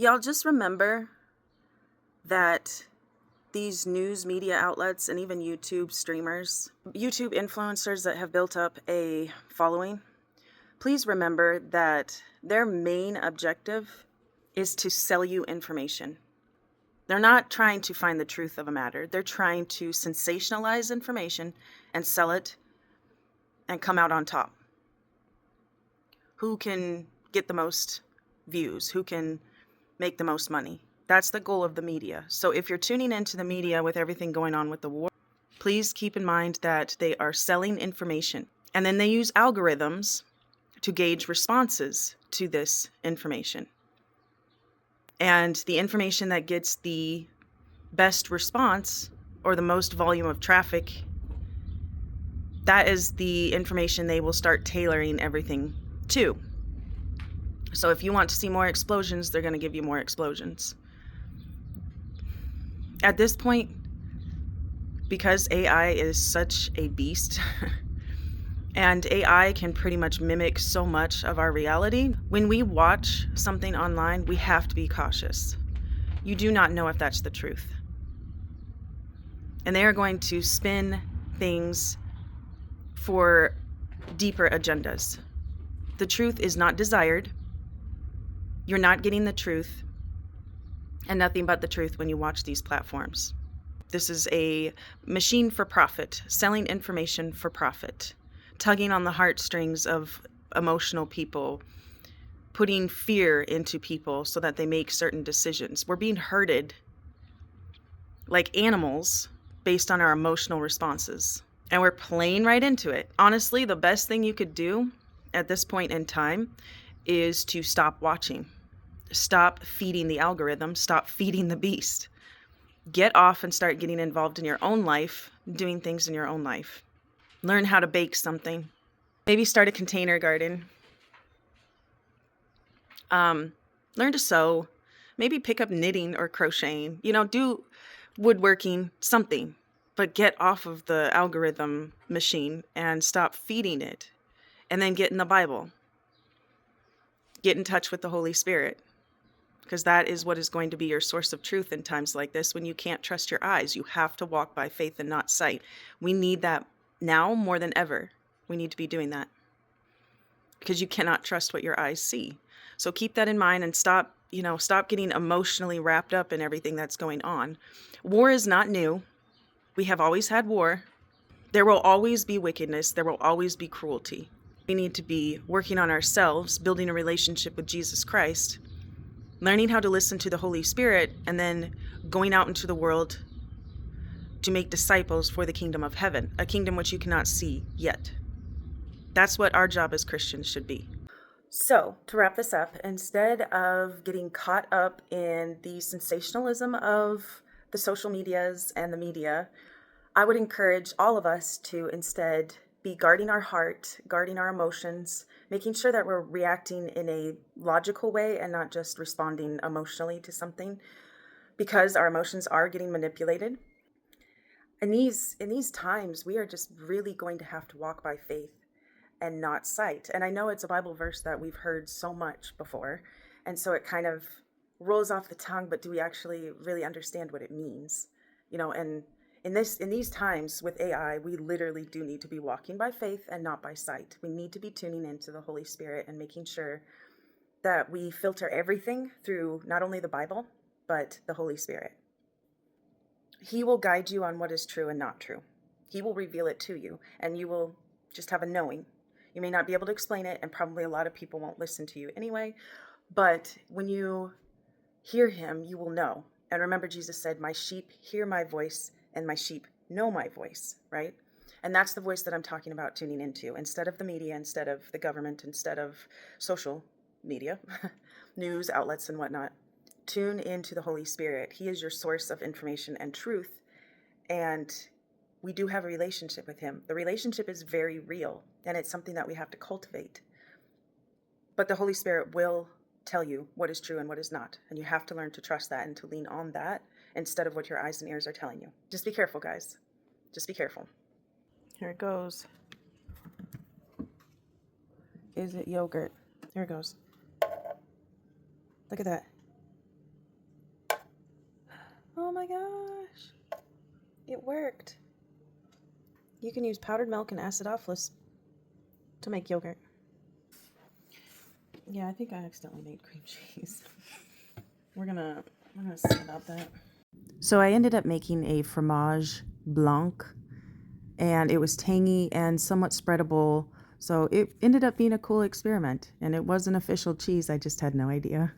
Y'all just remember that these news media outlets and even YouTube streamers, YouTube influencers that have built up a following, please remember that their main objective is to sell you information. They're not trying to find the truth of a matter. They're trying to sensationalize information and sell it and come out on top. Who can get the most views? Who can make the most money? That's the goal of the media. So if you're tuning into the media with everything going on with the war, please keep in mind that they are selling information. And then they use algorithms to gauge responses to this information. And the information that gets the best response or the most volume of traffic, that is the information they will start tailoring everything to. So if you want to see more explosions, they're going to give you more explosions. At this point, because AI is such a beast, and AI can pretty much mimic so much of our reality, when we watch something online, we have to be cautious. You do not know if that's the truth. And they are going to spin things for deeper agendas. The truth is not desired. You're not getting the truth, and nothing but the truth when you watch these platforms. This is a machine for profit, selling information for profit, tugging on the heartstrings of emotional people, putting fear into people so that they make certain decisions. We're being herded like animals based on our emotional responses, and we're playing right into it. Honestly, the best thing you could do at this point in time is to stop watching. Stop feeding the algorithm. Stop feeding the beast. Get off and start getting involved in your own life, doing things in your own life. Learn how to bake something. Maybe start a container garden. Learn to sew. Maybe pick up knitting or crocheting. Do woodworking, something. But get off of the algorithm machine and stop feeding it. And then get in the Bible. Get in touch with the Holy Spirit. Because that is what is going to be your source of truth in times like this when you can't trust your eyes. You have to walk by faith and not sight. We need that now more than ever. We need to be doing that. Because you cannot trust what your eyes see. So keep that in mind and stop getting emotionally wrapped up in everything that's going on. War is not new. We have always had war. There will always be wickedness. There will always be cruelty. We need to be working on ourselves, building a relationship with Jesus Christ, learning how to listen to the Holy Spirit, and then going out into the world to make disciples for the kingdom of heaven, a kingdom which you cannot see yet. That's what our job as Christians should be. So, to wrap this up, instead of getting caught up in the sensationalism of the social medias and the media, I would encourage all of us to instead be guarding our heart, guarding our emotions, making sure that we're reacting in a logical way and not just responding emotionally to something, because our emotions are getting manipulated. In these times, we are just really going to have to walk by faith and not sight. And I know it's a Bible verse that we've heard so much before, and so it kind of rolls off the tongue, but do we actually really understand what it means? And in these times with AI, we literally do need to be walking by faith and not by sight. We need to be tuning into the Holy Spirit and making sure that we filter everything through not only the Bible, but the Holy Spirit. He will guide you on what is true and not true. He will reveal it to you, and you will just have a knowing. You may not be able to explain it, and probably a lot of people won't listen to you anyway, but when you hear him, you will know. And remember, Jesus said, "My sheep hear my voice, and my sheep know my voice," right? And that's the voice that I'm talking about tuning into, instead of the media, instead of the government, instead of social media, news outlets and whatnot. Tune into the Holy Spirit. He is your source of information and truth, and we do have a relationship with him. The relationship is very real, and it's something that we have to cultivate. But the Holy Spirit will tell you what is true and what is not, and you have to learn to trust that and to lean on that instead of what your eyes and ears are telling you. Just be careful, guys. Just be careful. Here it goes. Is it yogurt? Here it goes. Look at that. Oh my gosh. It worked. You can use powdered milk and acidophilus to make yogurt. Yeah, I think I accidentally made cream cheese. We're gonna see about that. So I ended up making a Fromage Blanc, and it was tangy and somewhat spreadable. So it ended up being a cool experiment, and it was an official cheese. I just had no idea.